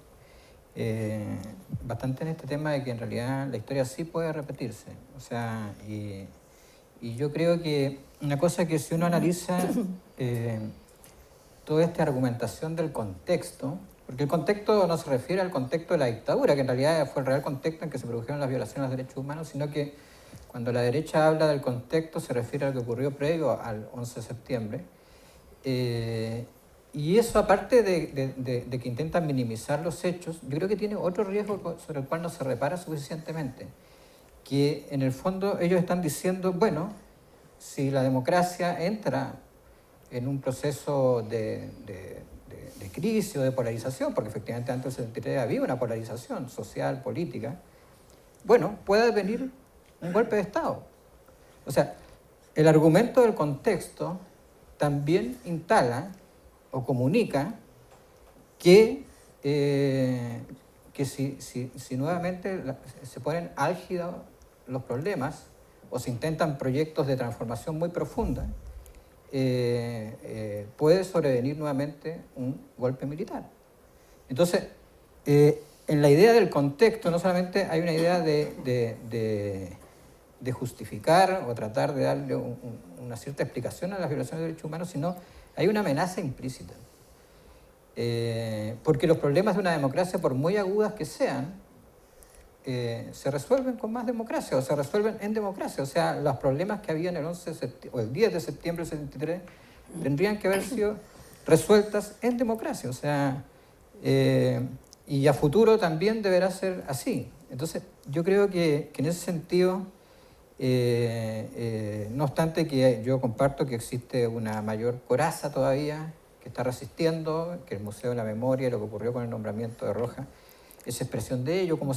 bastante en este tema de que en realidad la historia sí puede repetirse. O sea, y yo creo que una cosa que si uno analiza toda esta argumentación del contexto, porque el contexto no se refiere al contexto de la dictadura, que en realidad fue el real contexto en que se produjeron las violaciones a los derechos humanos, sino que cuando la derecha habla del contexto se refiere a lo que ocurrió previo al 11 de septiembre. Y eso, aparte de que intentan minimizar los hechos, yo creo que tiene otro riesgo sobre el cual no se repara suficientemente, que en el fondo ellos están diciendo, bueno, si la democracia entra en un proceso de crisis o de polarización, porque efectivamente antes del 73 había una polarización social, política, bueno, puede venir un golpe de Estado. O sea, el argumento del contexto también instala o comunica que si nuevamente se ponen álgidos los problemas o se intentan proyectos de transformación muy profunda, puede sobrevenir nuevamente un golpe militar. Entonces, en la idea del contexto no solamente hay una idea de justificar o tratar de darle una cierta explicación a las violaciones de derechos humanos, sino hay una amenaza implícita. Porque los problemas de una democracia, por muy agudas que sean, se resuelven con más democracia, o se resuelven en democracia. O sea, los problemas que había en el 10 de septiembre del 73 tendrían que haber sido resueltas en democracia. O sea, y a futuro también deberá ser así. Entonces, yo creo que en ese sentido, no obstante que yo comparto que existe una mayor coraza todavía que está resistiendo, que el Museo de la Memoria, lo que ocurrió con el nombramiento de Rojas, es expresión de ello, como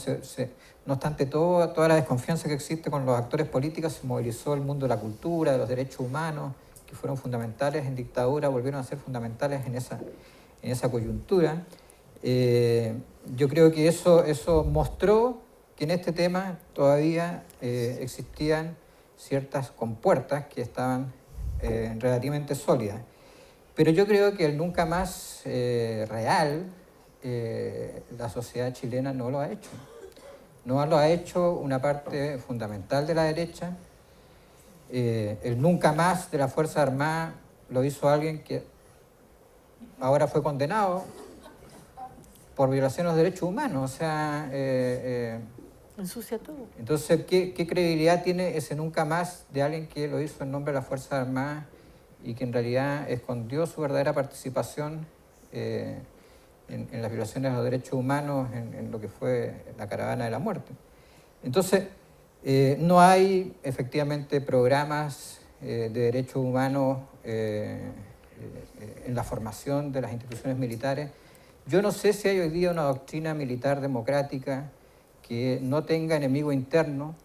no obstante toda la desconfianza que existe con los actores políticos, se movilizó el mundo de la cultura, de los derechos humanos, que fueron fundamentales en dictadura, volvieron a ser fundamentales en esa coyuntura. Yo creo que eso mostró que en este tema todavía existían ciertas compuertas que estaban relativamente sólidas. Pero yo creo que el nunca más real, la sociedad chilena no lo ha hecho. No lo ha hecho una parte fundamental de la derecha. El nunca más de la Fuerza Armada lo hizo alguien que ahora fue condenado por violación de los derechos humanos. O sea, ensucia todo. entonces, ¿qué credibilidad tiene ese nunca más de alguien que lo hizo en nombre de la Fuerza Armada y que en realidad escondió su verdadera participación en las violaciones de los derechos humanos, en lo que fue la caravana de la muerte? Entonces, no hay efectivamente programas de derechos humanos en la formación de las instituciones militares. Yo no sé si hay hoy día una doctrina militar democrática que no tenga enemigo interno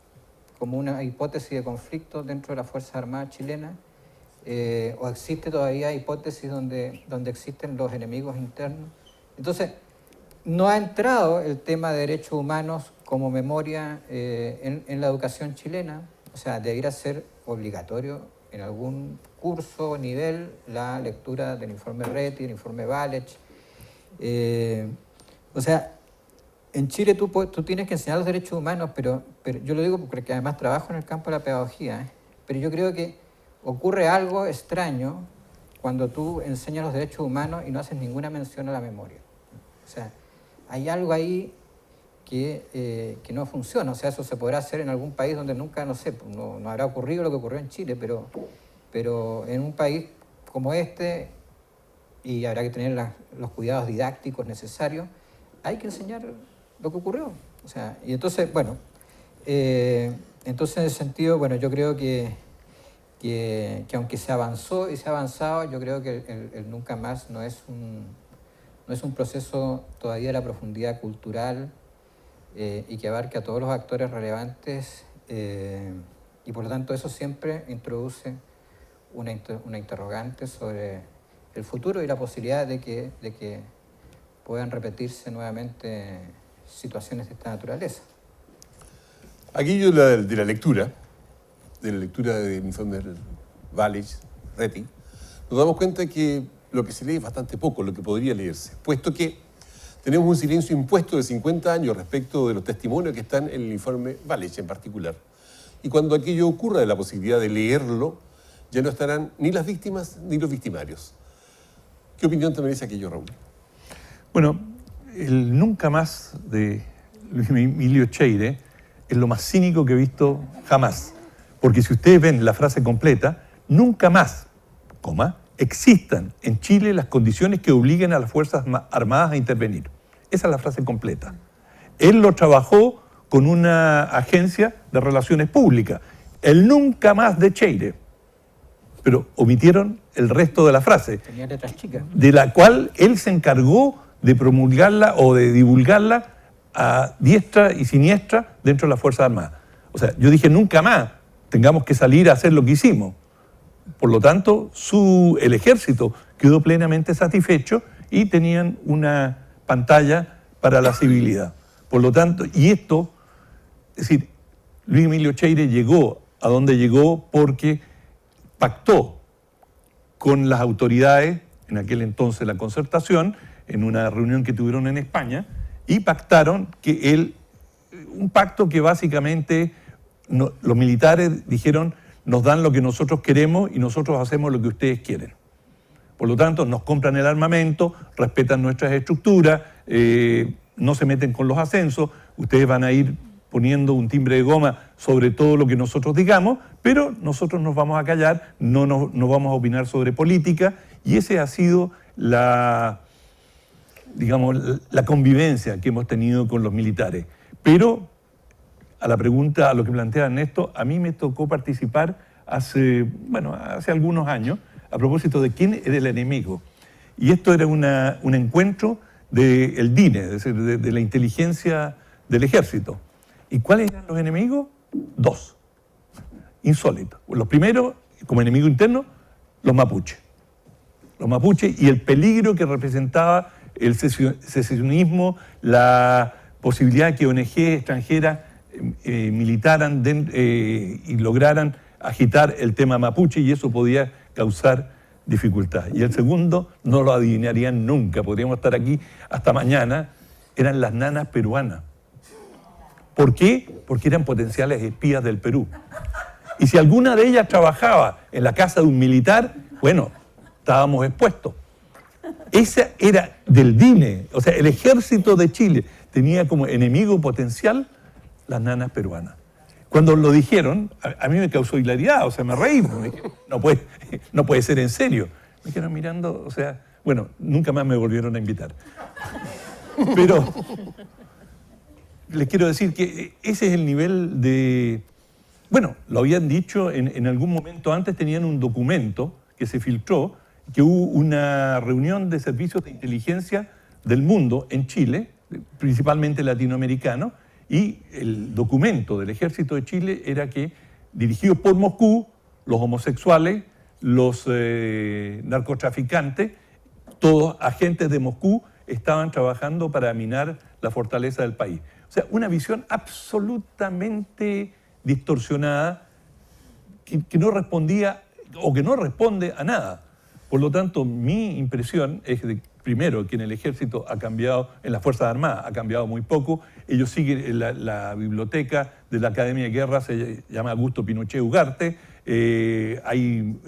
como una hipótesis de conflicto dentro de las Fuerzas Armadas chilenas, o existe todavía hipótesis donde existen los enemigos internos. Entonces, no ha entrado el tema de derechos humanos como memoria en la educación chilena. O sea, debería ser obligatorio en algún curso o nivel la lectura del informe Reti, del informe Walech. O sea, en Chile tú tienes que enseñar los derechos humanos, pero yo lo digo porque además trabajo en el campo de la pedagogía, pero yo creo que ocurre algo extraño cuando tú enseñas los derechos humanos y no haces ninguna mención a la memoria. O sea, hay algo ahí que no funciona. O sea, eso se podrá hacer en algún país donde nunca, no sé, no habrá ocurrido lo que ocurrió en Chile, pero en un país como este, y habrá que tener los cuidados didácticos necesarios, hay que enseñar lo que ocurrió. O sea, y entonces, bueno, entonces en ese sentido, bueno, yo creo que aunque se avanzó y se ha avanzado, yo creo que el nunca más no es un proceso todavía de la profundidad cultural y que abarque a todos los actores relevantes, y por lo tanto eso siempre introduce una interrogante sobre el futuro y la posibilidad de que puedan repetirse nuevamente situaciones de esta naturaleza. Aquello de la lectura del informe Walech, Reti, nos damos cuenta que lo que se lee es bastante poco, lo que podría leerse, puesto que tenemos un silencio impuesto de 50 años respecto de los testimonios que están en el informe Walech en particular. Y cuando aquello ocurra de la posibilidad de leerlo, ya no estarán ni las víctimas ni los victimarios. ¿Qué opinión te merece aquello, Raúl? Bueno, el nunca más de Luis Emilio Cheire es lo más cínico que he visto jamás. Porque si ustedes ven la frase completa, nunca más, existan en Chile las condiciones que obliguen a las Fuerzas Armadas a intervenir. Esa es la frase completa. Él lo trabajó con una agencia de relaciones públicas. El nunca más de Cheire. Pero omitieron el resto de la frase. Tenía letras chicas. De la cual él se encargó de promulgarla o de divulgarla a diestra y siniestra dentro de las Fuerzas Armadas. O sea, yo dije nunca más tengamos que salir a hacer lo que hicimos. Por lo tanto, el ejército quedó plenamente satisfecho y tenían una pantalla para la civilidad. Por lo tanto, y esto, es decir, Luis Emilio Cheire llegó a donde llegó porque pactó con las autoridades, en aquel entonces la Concertación, en una reunión que tuvieron en España, y pactaron un pacto que básicamente los militares dijeron: nos dan lo que nosotros queremos y nosotros hacemos lo que ustedes quieren. Por lo tanto, nos compran el armamento, respetan nuestras estructuras, no se meten con los ascensos, ustedes van a ir poniendo un timbre de goma sobre todo lo que nosotros digamos, pero nosotros nos vamos a callar, no vamos a opinar sobre política, y ese ha sido la convivencia que hemos tenido con los militares. Pero a la pregunta, a lo que plantea Ernesto, a mí me tocó participar hace algunos años a propósito de quién era el enemigo. Y esto era un encuentro del DINE, es decir, de la inteligencia del ejército. ¿Y cuáles eran los enemigos? Dos. Insólitos. Los primeros, como enemigo interno, los mapuches. Los mapuches y el peligro que representaba el secesionismo, la posibilidad de que ONG extranjeras militaran y lograran agitar el tema mapuche, y eso podía causar dificultad. Y el segundo, no lo adivinarían nunca, podríamos estar aquí hasta mañana, eran las nanas peruanas. ¿Por qué? Porque eran potenciales espías del Perú. Y si alguna de ellas trabajaba en la casa de un militar, bueno, estábamos expuestos. Esa era del DINE, o sea, el ejército de Chile tenía como enemigo potencial las nanas peruanas. Cuando lo dijeron, a mí me causó hilaridad, o sea, me reí, me dije, no puede ser en serio. Me quedaron mirando, o sea, bueno, nunca más me volvieron a invitar. Pero les quiero decir que ese es el nivel de... Bueno, lo habían dicho en algún momento antes, tenían un documento que se filtró, que hubo una reunión de servicios de inteligencia del mundo en Chile, principalmente latinoamericano, Y el documento del Ejército de Chile era que, dirigidos por Moscú, los homosexuales, los narcotraficantes, todos agentes de Moscú, estaban trabajando para minar la fortaleza del país. O sea, una visión absolutamente distorsionada que no respondía o que no responde a nada. Por lo tanto, mi impresión es de, primero, que en el Ejército ha cambiado, en las Fuerzas Armadas ha cambiado muy poco. Ellos siguen, la biblioteca de la Academia de Guerra se llama Augusto Pinochet Ugarte. Hay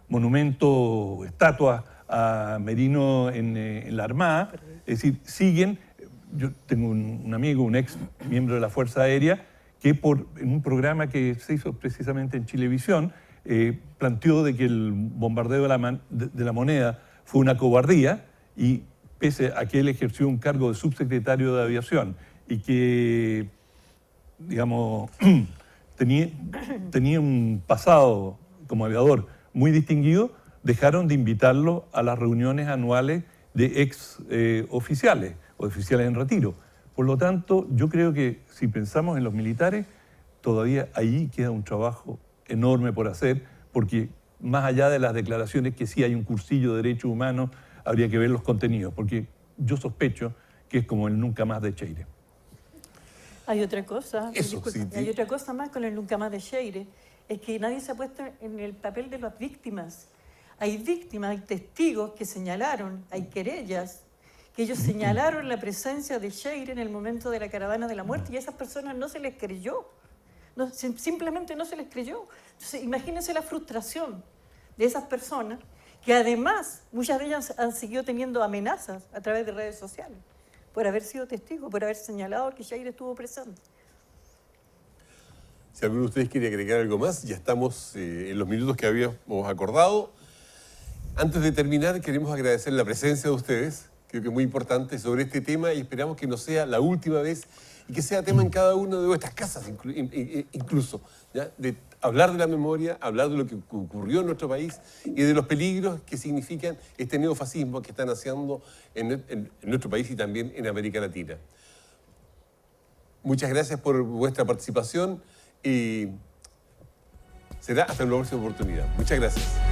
monumentos, estatuas a Merino en la Armada. Es decir, siguen. Yo tengo un amigo, un ex miembro de la Fuerza Aérea, que en un programa que se hizo precisamente en Chilevisión, planteó de que el bombardeo de la Moneda fue una cobardía, y pese a que él ejerció un cargo de subsecretario de Aviación y que, digamos, tenía un pasado como aviador muy distinguido, dejaron de invitarlo a las reuniones anuales de ex oficiales o de oficiales en retiro. Por lo tanto, yo creo que si pensamos en los militares, todavía allí queda un trabajo enorme por hacer, porque más allá de las declaraciones que sí hay un cursillo de derechos humanos, habría que ver los contenidos, porque yo sospecho que es como el nunca más de Cheire. Hay otra cosa, Eso, disculpa, sí, sí. hay otra cosa más con el nunca más de Cheire, es que nadie se ha puesto en el papel de las víctimas. Hay víctimas, hay testigos que señalaron, hay querellas, que ellos señalaron la presencia de Cheire en el momento de la caravana de la muerte, y a esas personas no se les creyó. No, simplemente no se les creyó. Entonces, imagínense la frustración de esas personas, que además muchas de ellas han seguido teniendo amenazas a través de redes sociales por haber sido testigos, por haber señalado que Cheire estuvo presente. Si alguno de ustedes quiere agregar algo más, ya estamos en los minutos que habíamos acordado. Antes de terminar, queremos agradecer la presencia de ustedes, creo que es muy importante, sobre este tema, y esperamos que no sea la última vez y que sea tema en cada una de vuestras casas, incluso, ¿ya? De hablar de la memoria, hablar de lo que ocurrió en nuestro país y de los peligros que significan este neofascismo que están haciendo en nuestro país y también en América Latina. Muchas gracias por vuestra participación y será hasta una próxima oportunidad. Muchas gracias.